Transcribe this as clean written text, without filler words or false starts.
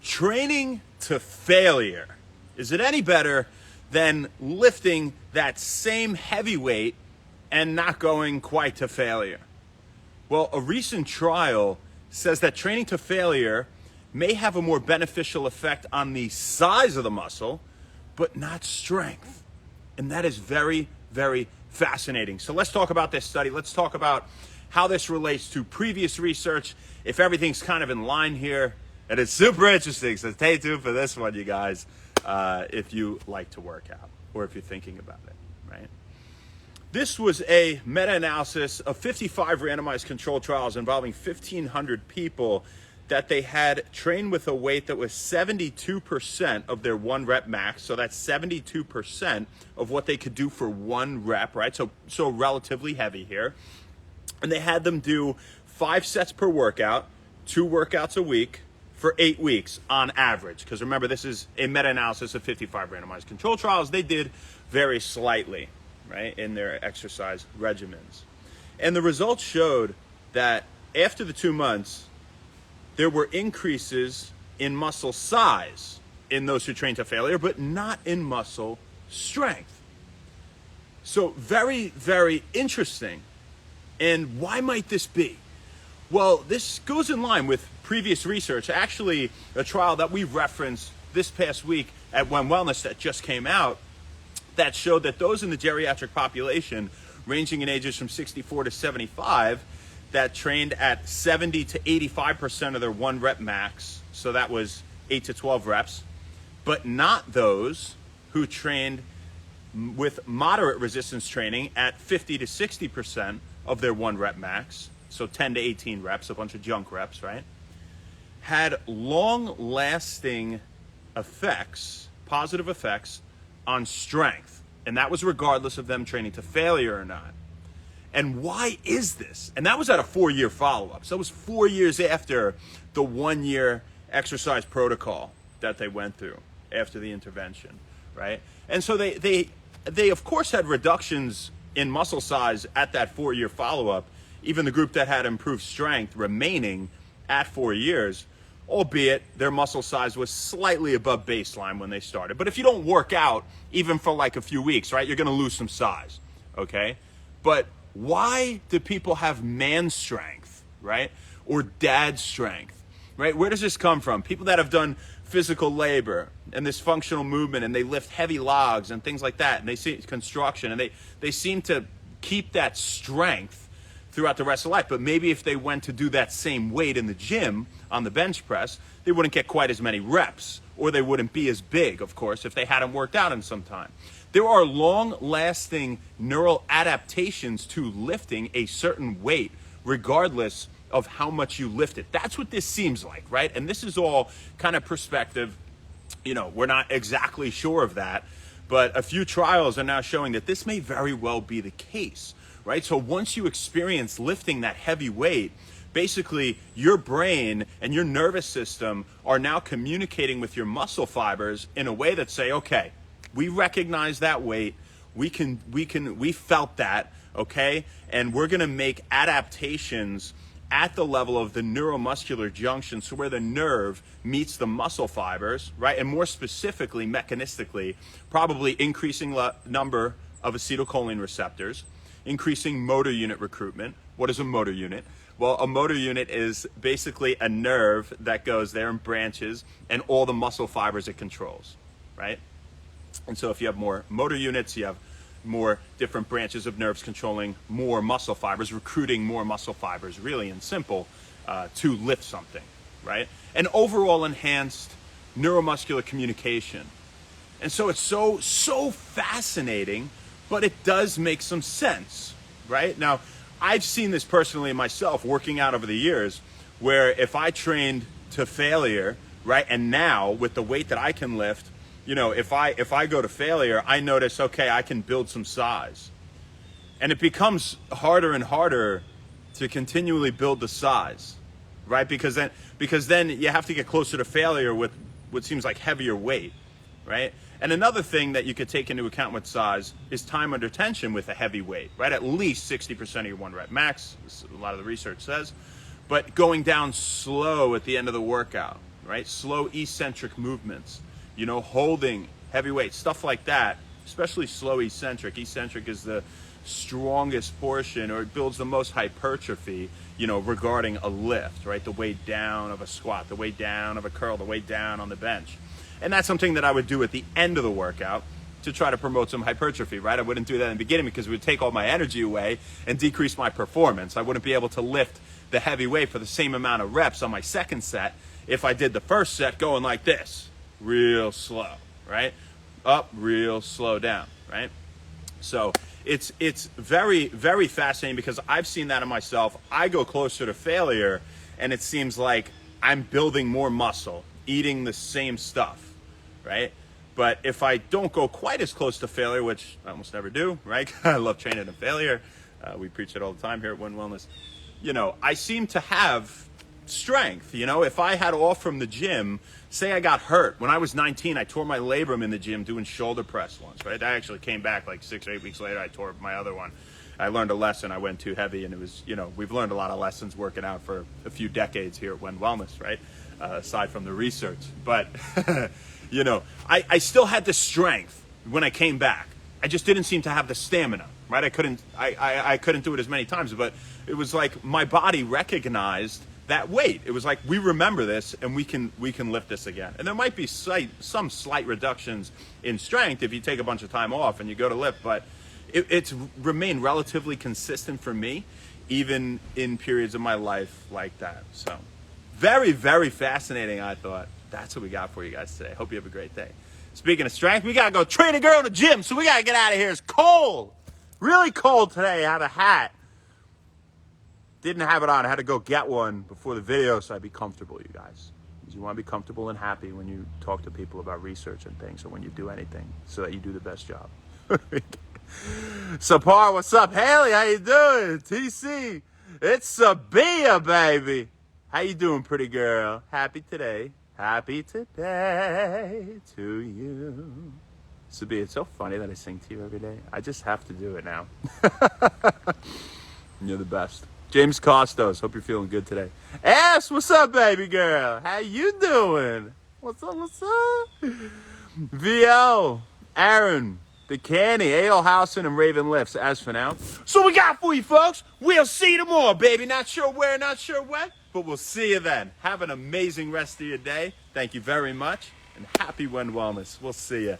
training to failure. Is it any better than lifting that same heavy weight and not going quite to failure? Well, a recent trial says that training to failure may have a more beneficial effect on the size of the muscle, but not strength. And that is very, very fascinating. So let's talk about this study. Let's talk about how this relates to previous research, if everything's kind of in line here. And it's super interesting, so stay tuned for this one, you guys, if you like to work out or if you're thinking about it, right? This was a meta-analysis of 55 randomized controlled trials involving 1,500 people that they had trained with a weight that was 72% of their 1 rep max. So that's 72% of what they could do for 1 rep, right? So relatively heavy here. And they had them do 5 sets per workout, 2 workouts a week for 8 weeks on average. Because remember, this is a meta-analysis of 55 randomized controlled trials. They did vary slightly, right, in their exercise regimens. And the results showed that after the 2 months, there were increases in muscle size in those who trained to failure, but not in muscle strength. So very, very interesting. And why might this be? Well, this goes in line with previous research, actually a trial that we referenced this past week at When Wellness that just came out, that showed that those in the geriatric population ranging in ages from 64 to 75 that trained at 70 to 85% of their 1 rep max, so that was 8 to 12 reps, but not those who trained with moderate resistance training at 50 to 60% of their 1 rep max, so 10 to 18 reps, a bunch of junk reps, right? Had long-lasting effects, positive effects on strength, and that was regardless of them training to failure or not. And why is this? And that was at a 4-year follow-up. So it was 4 years after the 1-year exercise protocol that they went through after the intervention, right? And so they of course had reductions in muscle size at that 4-year follow-up, even the group that had improved strength remaining at 4 years, albeit their muscle size was slightly above baseline when they started. But if you don't work out, even for like a few weeks, right, you're gonna lose some size, okay? But why do people have man strength, right? Or dad strength, right? Where does this come from? People that have done physical labor and this functional movement and they lift heavy logs and things like that, and they see construction, and they seem to keep that strength throughout the rest of life. But maybe if they went to do that same weight in the gym on the bench press, they wouldn't get quite as many reps, or they wouldn't be as big, of course, if they hadn't worked out in some time. There are long-lasting neural adaptations to lifting a certain weight, regardless of how much you lift it. That's what this seems like, right? And this is all kind of perspective. You know, we're not exactly sure of that, but a few trials are now showing that this may very well be the case, right? So once you experience lifting that heavy weight, basically your brain and your nervous system are now communicating with your muscle fibers in a way that say, okay, we recognize that weight, we felt that, okay? And we're gonna make adaptations at the level of the neuromuscular junction, so where the nerve meets the muscle fibers, right? And more specifically, mechanistically, probably increasing number of acetylcholine receptors, increasing motor unit recruitment. What is a motor unit? Well, a motor unit is basically a nerve that goes there and branches and all the muscle fibers it controls, right? And so if you have more motor units, you have more different branches of nerves controlling more muscle fibers, recruiting more muscle fibers, really and simple, to lift something, right? And overall enhanced neuromuscular communication. And so it's so fascinating, but it does make some sense, right? Now, I've seen this personally myself working out over the years, where if I trained to failure, right, and now with the weight that I can lift, you know, if I go to failure, I notice, okay, I can build some size. And it becomes harder and harder to continually build the size, right? Because then you have to get closer to failure with what seems like heavier weight, right? And another thing that you could take into account with size is time under tension with a heavy weight, right? At least 60% of your 1 rep max, a lot of the research says, but going down slow at the end of the workout, right? Slow eccentric movements, you know, holding heavy weights, stuff like that, especially slow eccentric. Eccentric is the strongest portion, or it builds the most hypertrophy, you know, regarding a lift, right? The weight down of a squat, the weight down of a curl, the weight down on the bench. And that's something that I would do at the end of the workout to try to promote some hypertrophy, right? I wouldn't do that in the beginning because it would take all my energy away and decrease my performance. I wouldn't be able to lift the heavy weight for the same amount of reps on my second set if I did the first set going like this, real slow, right? Up, real slow down, right? So it's very, very fascinating because I've seen that in myself. I go closer to failure and it seems like I'm building more muscle, eating the same stuff, right? But if I don't go quite as close to failure, which I almost never do, right? I love training in failure. We preach it all the time here at Win Wellness. You know, I seem to have strength. You know, if I had off from the gym, say I got hurt. When I was 19, I tore my labrum in the gym doing shoulder press once, right? I actually came back like 6 or 8 weeks later. I tore my other one. I learned a lesson. I went too heavy, and it was, you know, we've learned a lot of lessons working out for a few decades here at Win Wellness, right? Aside from the research. But, you know, I still had the strength when I came back. I just didn't seem to have the stamina, right? I couldn't do it as many times, but it was like my body recognized that weight. It was like, we remember this and we can lift this again. And there might be some slight reductions in strength if you take a bunch of time off and you go to lift, but it's remained relatively consistent for me, even in periods of my life like that. So very, very fascinating, I thought. That's what we got for you guys today. Hope you have a great day. Speaking of strength, we gotta go train a girl in the gym, so we gotta get out of here. It's cold. Really cold today. I have a hat. Didn't have it on. I had to go get one before the video so I'd be comfortable, you guys. Because you want to be comfortable and happy when you talk to people about research and things, or when you do anything, so that you do the best job. Sapar, what's up? Haley, how you doing? TC, it's Sabia, baby. How you doing, pretty girl? Happy today. Happy today to you. Sabia, it's so funny that I sing to you every day. I just have to do it now. You're the best. James Costos, hope you're feeling good today. Ash, what's up, baby girl? How you doing? What's up, what's up? VL, Aaron, the Canny, A.L. Housen, and Raven Lifts, as for now. So we got for you, folks. We'll see you tomorrow, baby. Not sure where, not sure when, but we'll see you then. Have an amazing rest of your day. Thank you very much, and happy Win Wellness. We'll see you.